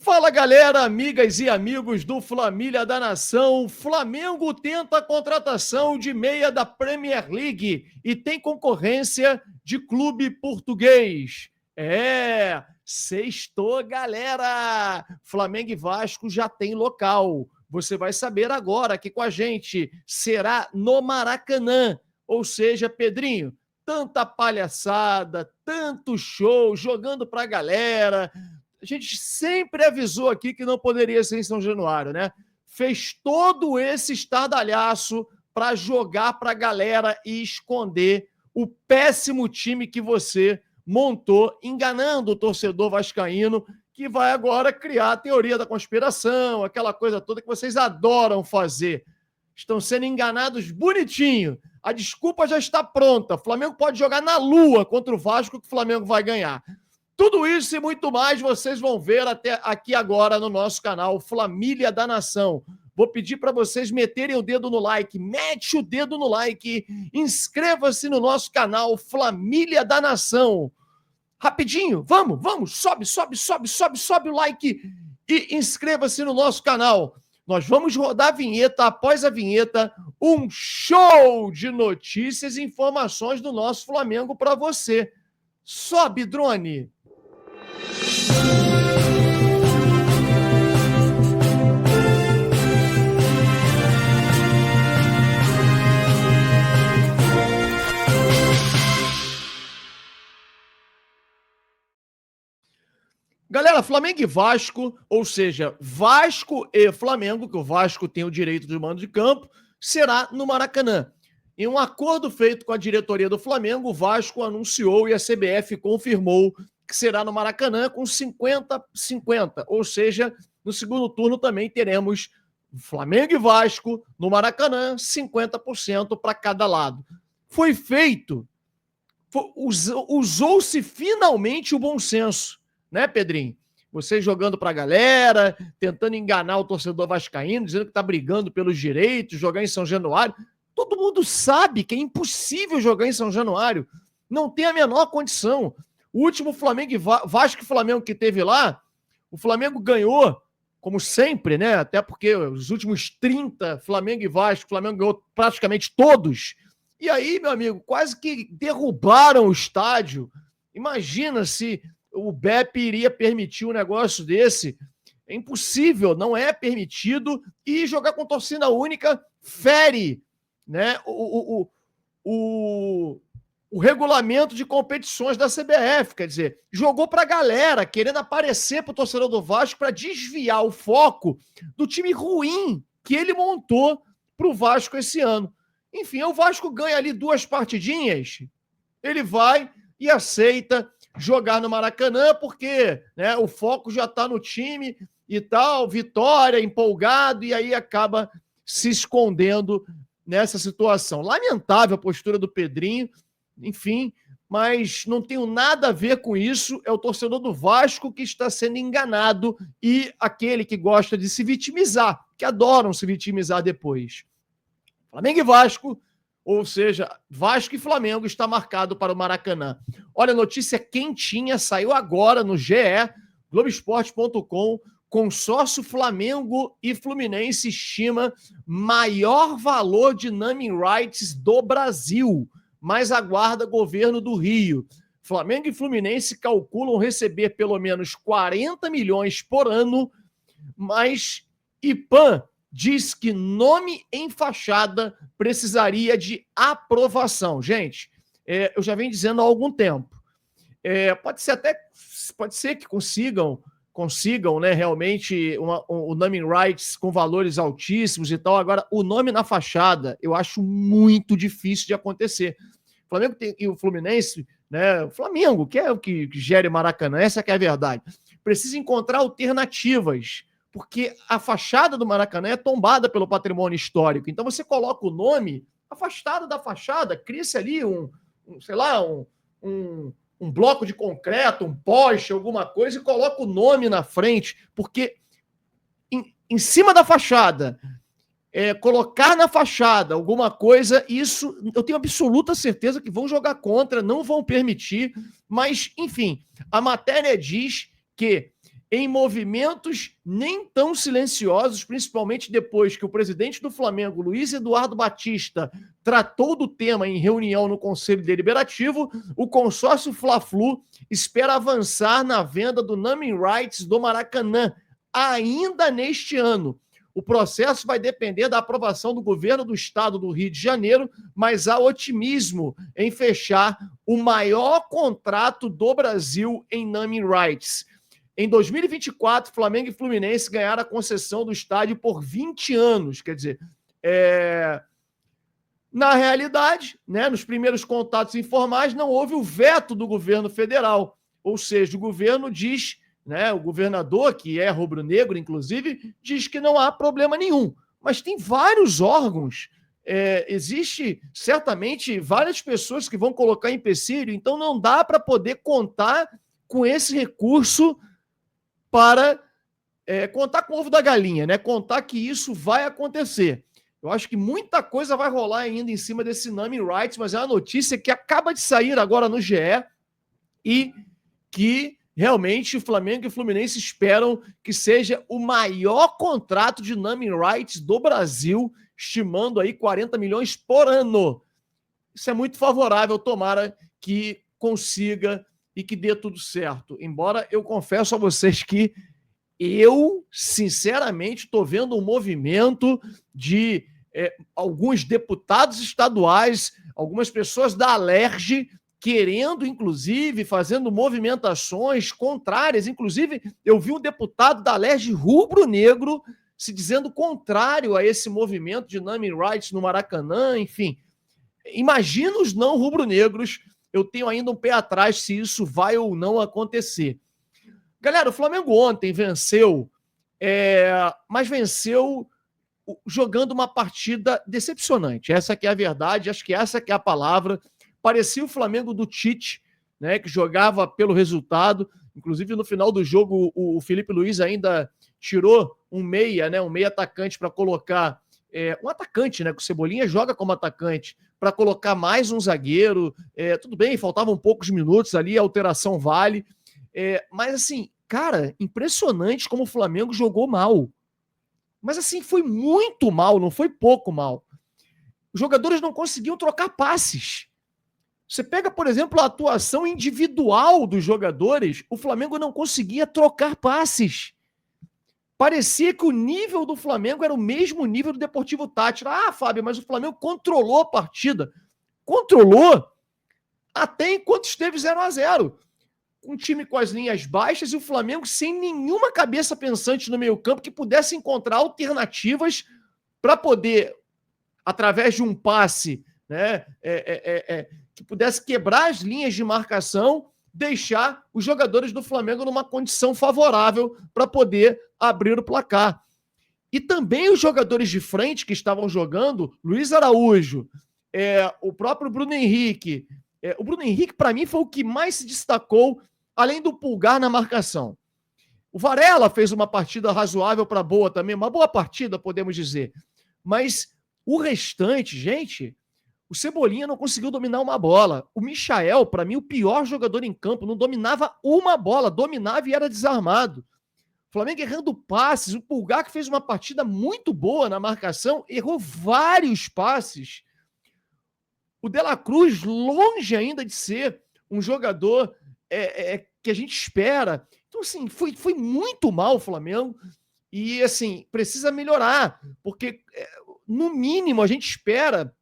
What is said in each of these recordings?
Fala, galera, amigas e amigos do Flamília da Nação. O Flamengo tenta a contratação de meia da Premier League e tem concorrência de clube português. Sextou, galera! Flamengo e Vasco já tem local. Você vai saber agora aqui com a gente. Será no Maracanã. Ou seja, Pedrinho, tanta palhaçada, tanto show, jogando pra galera. A gente sempre avisou aqui que não poderia ser em São Januário, né? Fez todo esse estardalhaço para jogar para a galera e esconder o péssimo time que você montou, enganando o torcedor vascaíno, que vai agora criar a teoria da conspiração, aquela coisa toda que vocês adoram fazer. Estão sendo enganados bonitinho. A desculpa já está pronta. O Flamengo pode jogar na lua contra o Vasco, que o Flamengo vai ganhar. Tudo isso e muito mais vocês vão ver até aqui agora no nosso canal Flamília da Nação. Vou pedir para vocês meterem o dedo no like, mete o dedo no like, inscreva-se no nosso canal Flamília da Nação. Rapidinho, vamos, sobe o like e inscreva-se no nosso canal. Nós vamos rodar a vinheta, após a vinheta, um show de notícias e informações do nosso Flamengo para você. Sobe, drone! Galera, Flamengo e Vasco, ou seja, Vasco e Flamengo, que o Vasco tem o direito de mando de campo, será no Maracanã. Em um acordo feito com a diretoria do Flamengo, o Vasco anunciou e a CBF confirmou que será no Maracanã com 50-50, ou seja, no segundo turno também teremos Flamengo e Vasco no Maracanã, 50% para cada lado. Foi feito, usou-se finalmente o bom senso, né, Pedrinho? Você jogando para a galera, tentando enganar o torcedor vascaíno, dizendo que está brigando pelos direitos, jogar em São Januário. Todo mundo sabe que é impossível jogar em São Januário. Não tem a menor condição. O último Flamengo e Vasco e Flamengo que teve lá, o Flamengo ganhou, como sempre, né? Até porque os últimos 30 Flamengo e Vasco, o Flamengo ganhou praticamente todos. E aí, meu amigo, quase que derrubaram o estádio. Imagina se o BEP iria permitir um negócio desse. É impossível, não é permitido. E jogar com torcida única fere, né, o regulamento de competições da CBF, quer dizer, jogou para a galera, querendo aparecer para o torcedor do Vasco para desviar o foco do time ruim que ele montou para o Vasco esse ano. Enfim, o Vasco ganha ali 2 partidinhas, ele vai e aceita jogar no Maracanã, porque, né, o foco já está no time e tal, vitória, empolgado, e aí acaba se escondendo nessa situação. Lamentável a postura do Pedrinho, enfim, mas não tenho nada a ver com isso. É o torcedor do Vasco que está sendo enganado e aquele que gosta de se vitimizar, que adoram se vitimizar depois. Flamengo e Vasco, ou seja, Vasco e Flamengo está marcado para o Maracanã. Olha, notícia quentinha, saiu agora no GE, Globoesporte.com. Consórcio Flamengo e Fluminense estima maior valor de naming rights do Brasil, mas aguarda governo do Rio. Flamengo e Fluminense calculam receber pelo menos 40 milhões por ano, mas IPAM diz que nome em fachada precisaria de aprovação. Gente, eu já venho dizendo há algum tempo. Pode ser que consigam, né, realmente o naming rights com valores altíssimos e tal. Agora, o nome na fachada, eu acho muito difícil de acontecer. O Flamengo e o Fluminense, né, o Flamengo, que é o que gere Maracanã, essa que é a verdade, precisa encontrar alternativas, porque a fachada do Maracanã é tombada pelo patrimônio histórico. Então, você coloca o nome afastado da fachada, cria-se ali um bloco de concreto, um poste, alguma coisa, e coloca o nome na frente, porque em cima da fachada, colocar na fachada alguma coisa, isso eu tenho absoluta certeza que vão jogar contra, não vão permitir, mas, enfim, a matéria diz que em movimentos nem tão silenciosos, principalmente depois que o presidente do Flamengo, Luiz Eduardo Batista, tratou do tema em reunião no Conselho Deliberativo, o consórcio Fla-Flu espera avançar na venda do naming rights do Maracanã ainda neste ano. O processo vai depender da aprovação do governo do estado do Rio de Janeiro, mas há otimismo em fechar o maior contrato do Brasil em naming rights. Em 2024, Flamengo e Fluminense ganharam a concessão do estádio por 20 anos. Quer dizer, na realidade, né, nos primeiros contatos informais, não houve o veto do governo federal. Ou seja, o governo diz, né, o governador, que é rubro-negro, inclusive, diz que não há problema nenhum. Mas tem vários órgãos, existe certamente várias pessoas que vão colocar empecilho, então não dá para poder contar com esse recurso para contar com o ovo da galinha, né? Contar que isso vai acontecer. Eu acho que muita coisa vai rolar ainda em cima desse naming rights, mas é uma notícia que acaba de sair agora no GE e que realmente o Flamengo e o Fluminense esperam que seja o maior contrato de naming rights do Brasil, estimando aí 40 milhões por ano. Isso é muito favorável, tomara que consiga e que dê tudo certo. Embora eu confesso a vocês que eu, sinceramente, estou vendo um movimento de alguns deputados estaduais, algumas pessoas da Alerj, querendo, inclusive, fazendo movimentações contrárias. Inclusive, eu vi um deputado da Alerj rubro-negro se dizendo contrário a esse movimento de naming rights no Maracanã, enfim. Imagina os não rubro-negros, eu tenho ainda um pé atrás se isso vai ou não acontecer. Galera, o Flamengo ontem venceu, mas venceu jogando uma partida decepcionante. Essa que é a verdade, acho que essa que é a palavra. Parecia o Flamengo do Tite, né, que jogava pelo resultado. Inclusive, no final do jogo, o Felipe Luiz ainda tirou um meia, né, um meia atacante para colocar um atacante, né, que o Cebolinha joga como atacante, para colocar mais um zagueiro. Tudo bem, faltavam poucos minutos ali, a alteração vale. Mas assim, cara, impressionante como o Flamengo jogou mal. Mas assim, foi muito mal, não foi pouco mal. Os jogadores não conseguiam trocar passes. Você pega, por exemplo, a atuação individual dos jogadores, o Flamengo não conseguia trocar passes. Parecia que o nível do Flamengo era o mesmo nível do Deportivo Táchira. Ah, Fábio, mas o Flamengo controlou a partida. Controlou até enquanto esteve 0-0. Um time com as linhas baixas e o Flamengo sem nenhuma cabeça pensante no meio-campo que pudesse encontrar alternativas para poder, através de um passe, né, que pudesse quebrar as linhas de marcação, deixar os jogadores do Flamengo numa condição favorável para poder abrir o placar. E também os jogadores de frente que estavam jogando, Luiz Araújo, o próprio Bruno Henrique. O Bruno Henrique, para mim, foi o que mais se destacou, além do Pulgar na marcação. O Varela fez uma partida razoável para boa também, uma boa partida, podemos dizer. Mas o restante, gente, o Cebolinha não conseguiu dominar uma bola. O Michael, para mim, o pior jogador em campo, não dominava uma bola, dominava e era desarmado. O Flamengo errando passes, o Pulgar, que fez uma partida muito boa na marcação, errou vários passes. O De La Cruz, longe ainda de ser um jogador que a gente espera. Então, assim, foi muito mal o Flamengo e, assim, precisa melhorar, porque, no mínimo, a gente espera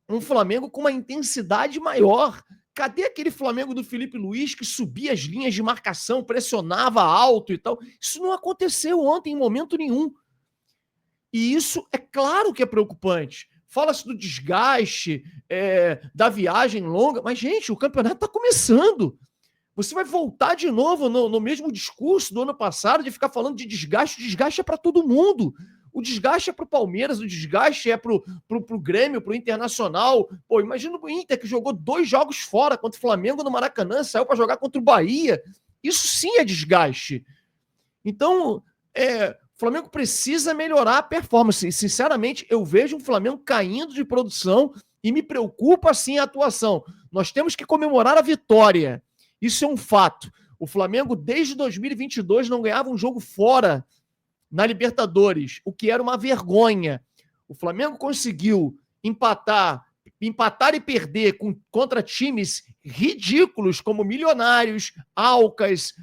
um Flamengo com uma intensidade maior. Cadê aquele Flamengo do Felipe Luiz que subia as linhas de marcação, pressionava alto e tal? Isso não aconteceu ontem em momento nenhum. E isso é claro que é preocupante. Fala-se do desgaste, da viagem longa, mas, gente, o campeonato está começando. Você vai voltar de novo no mesmo discurso do ano passado de ficar falando de desgaste. O desgaste é para todo mundo. O desgaste é para o Palmeiras, o desgaste é para o Grêmio, para o Internacional. Pô, imagina o Inter que jogou 2 jogos fora contra o Flamengo no Maracanã, saiu para jogar contra o Bahia. Isso sim é desgaste. Então, o Flamengo precisa melhorar a performance. E, sinceramente, eu vejo um Flamengo caindo de produção e me preocupa, sim, a atuação. Nós temos que comemorar a vitória. Isso é um fato. O Flamengo, desde 2022, não ganhava um jogo fora na Libertadores, o que era uma vergonha. O Flamengo conseguiu empatar e perder contra times ridículos como Milionários, Alcas,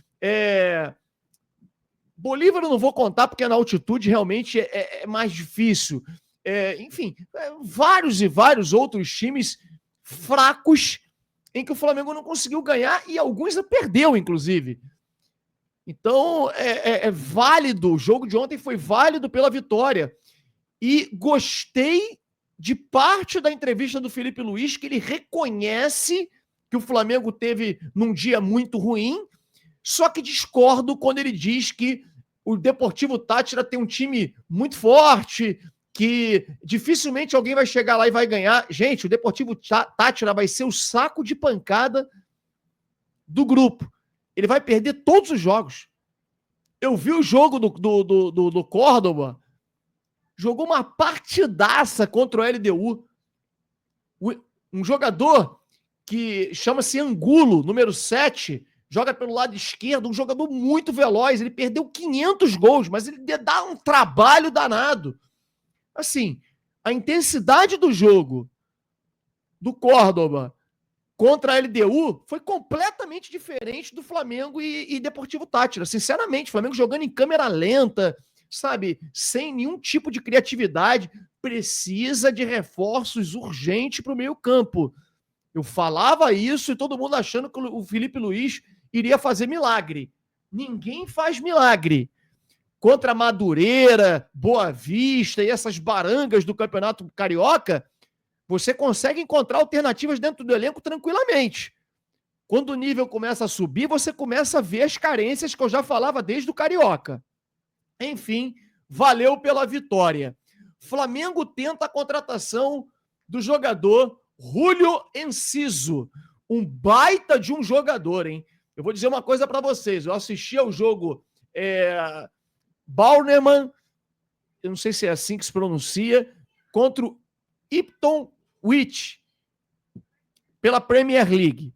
Bolívar eu não vou contar porque na altitude realmente é mais difícil. Enfim, vários e vários outros times fracos em que o Flamengo não conseguiu ganhar e alguns perdeu, inclusive. Então, é válido. O jogo de ontem foi válido pela vitória. E gostei de parte da entrevista do Felipe Luiz, que ele reconhece que o Flamengo teve num dia muito ruim, só que discordo quando ele diz que o Deportivo Táchira tem um time muito forte, que dificilmente alguém vai chegar lá e vai ganhar. Gente, o Deportivo Táchira vai ser o saco de pancada do grupo. Ele vai perder todos os jogos. Eu vi o jogo do Córdoba, jogou uma partidaça contra o LDU. Um jogador que chama-se Angulo, número 7, joga pelo lado esquerdo, um jogador muito veloz. Ele perdeu 500 gols, mas ele dá um trabalho danado. Assim, a intensidade do jogo do Córdoba contra a LDU foi completamente diferente do Flamengo e Deportivo Táchira. Sinceramente, o Flamengo jogando em câmera lenta, sabe, sem nenhum tipo de criatividade, precisa de reforços urgentes para o meio-campo. Eu falava isso e todo mundo achando que o Felipe Luiz iria fazer milagre. Ninguém faz milagre. Contra Madureira, Boa Vista e essas barangas do Campeonato Carioca, você consegue encontrar alternativas dentro do elenco tranquilamente. Quando o nível começa a subir, você começa a ver as carências que eu já falava desde o Carioca. Enfim, valeu pela vitória. Flamengo tenta a contratação do jogador Júlio Enciso. Um baita de um jogador, hein? Eu vou dizer uma coisa para vocês. Eu assisti ao jogo Bornemann, eu não sei se é assim que se pronuncia, contra o Ipswich pela Premier League.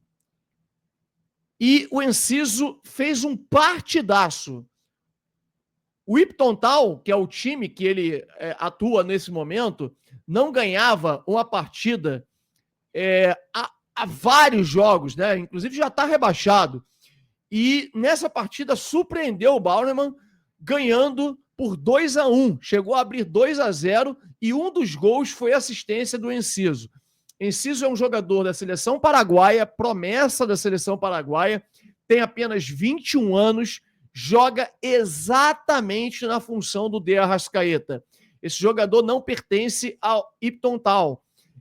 E o Enciso fez um partidaço. O Ipswich Town, que é o time que ele atua nesse momento, não ganhava uma partida há vários jogos, né? Inclusive já está rebaixado. E nessa partida surpreendeu o Bornemann ganhando por 2-1. Chegou a abrir 2-0 e um dos gols foi assistência do Enciso. Enciso é um jogador da seleção paraguaia, promessa da seleção paraguaia, tem apenas 21 anos, joga exatamente na função do De Arrascaeta. Esse jogador não pertence ao Ipswich Town,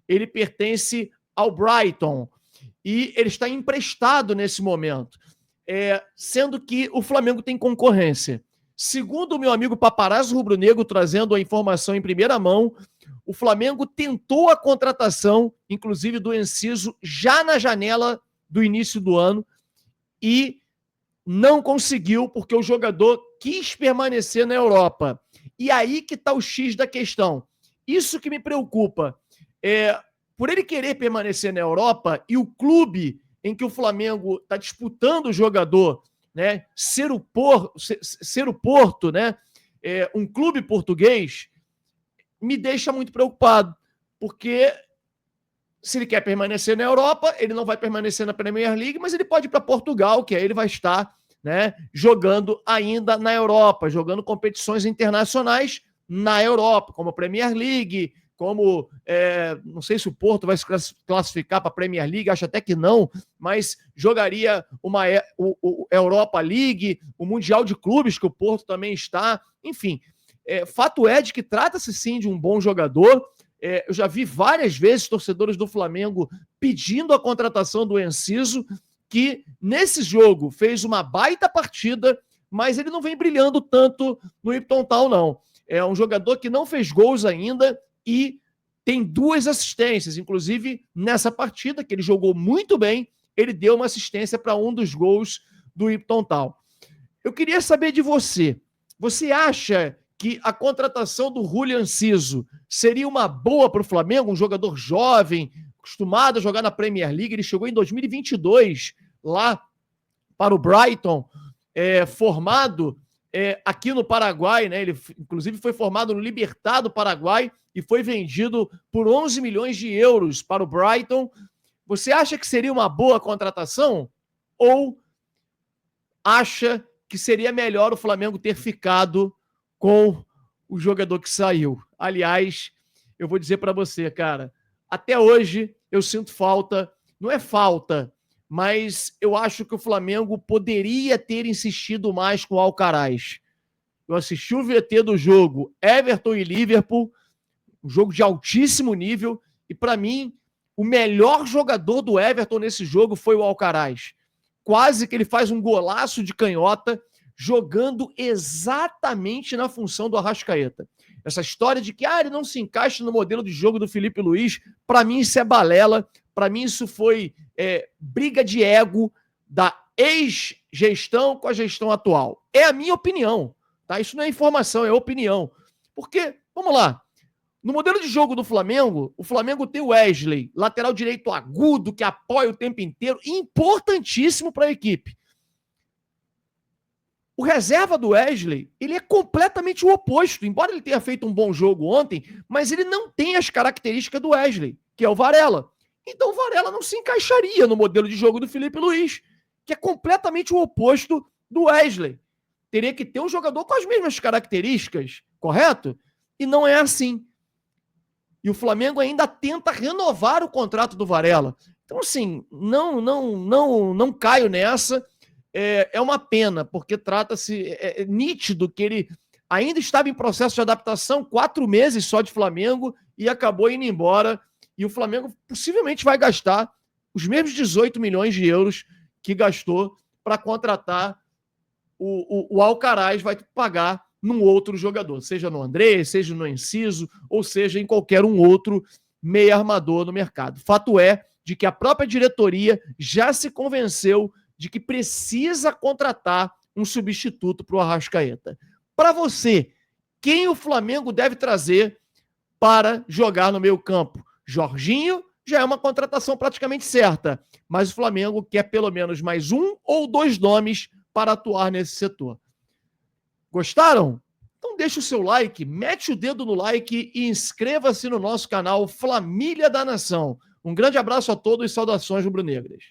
ele pertence ao Brighton e ele está emprestado nesse momento, sendo que o Flamengo tem concorrência. Segundo o meu amigo Paparazzo Rubro-Negro, trazendo a informação em primeira mão, o Flamengo tentou a contratação, inclusive do Enciso, já na janela do início do ano e não conseguiu porque o jogador quis permanecer na Europa. E aí que está o X da questão. Isso que me preocupa. Por ele querer permanecer na Europa e o clube em que o Flamengo está disputando o jogador, né, ser o Porto, né, um clube português, me deixa muito preocupado, porque se ele quer permanecer na Europa, ele não vai permanecer na Premier League, mas ele pode ir para Portugal, que aí ele vai estar, né, jogando ainda na Europa, jogando competições internacionais na Europa, como a Premier League, como, não sei se o Porto vai se classificar para a Premier League, acho até que não, mas jogaria uma Europa League, o Mundial de Clubes, que o Porto também está, enfim. Fato é de que trata-se sim de um bom jogador. Eu já vi várias vezes torcedores do Flamengo pedindo a contratação do Enciso, que nesse jogo fez uma baita partida, mas ele não vem brilhando tanto no Ipswich Town, não. É um jogador que não fez gols ainda e tem 2 assistências, inclusive nessa partida, que ele jogou muito bem, ele deu uma assistência para um dos gols do Ipswich Town. Eu queria saber de você. Você acha que a contratação do Júlio Enciso seria uma boa para o Flamengo, um jogador jovem, acostumado a jogar na Premier League? Ele chegou em 2022 lá para o Brighton, formado aqui no Paraguai, né? Ele, inclusive, foi formado no Libertad do Paraguai e foi vendido por 11 milhões de euros para o Brighton. Você acha que seria uma boa contratação? Ou acha que seria melhor o Flamengo ter ficado com o jogador que saiu? Aliás, eu vou dizer para você, cara, até hoje eu sinto falta, não é falta, mas eu acho que o Flamengo poderia ter insistido mais com o Alcaraz. Eu assisti o VT do jogo Everton e Liverpool, um jogo de altíssimo nível, e para mim, o melhor jogador do Everton nesse jogo foi o Alcaraz. Quase que ele faz um golaço de canhota, jogando exatamente na função do Arrascaeta. Essa história de que ele não se encaixa no modelo de jogo do Felipe Luiz, para mim isso é balela, para mim isso foi briga de ego da ex-gestão com a gestão atual. É a minha opinião, tá? Isso não é informação, é opinião. Porque, vamos lá, no modelo de jogo do Flamengo, o Flamengo tem o Wesley, lateral direito agudo, que apoia o tempo inteiro, importantíssimo para a equipe. O reserva do Wesley, ele é completamente o oposto. Embora ele tenha feito um bom jogo ontem, mas ele não tem as características do Wesley, que é o Varela. Então o Varela não se encaixaria no modelo de jogo do Felipe Luiz, que é completamente o oposto do Wesley. Teria que ter um jogador com as mesmas características, correto? E não é assim. E o Flamengo ainda tenta renovar o contrato do Varela. Então, assim, não caio nessa. É uma pena, porque trata-se... É nítido que ele ainda estava em processo de adaptação, 4 meses só de Flamengo, e acabou indo embora. E o Flamengo possivelmente vai gastar os mesmos 18 milhões de euros que gastou para contratar o Alcaraz, vai pagar num outro jogador, seja no André, seja no Enciso, ou seja em qualquer um outro meio armador no mercado. Fato é de que a própria diretoria já se convenceu de que precisa contratar um substituto para o Arrascaeta. Para você, quem o Flamengo deve trazer para jogar no meio campo? Jorginho já é uma contratação praticamente certa, mas o Flamengo quer pelo menos mais 1 ou 2 nomes para atuar nesse setor. Gostaram? Então deixa o seu like, mete o dedo no like e inscreva-se no nosso canal Família da Nação. Um grande abraço a todos e saudações rubro-negras.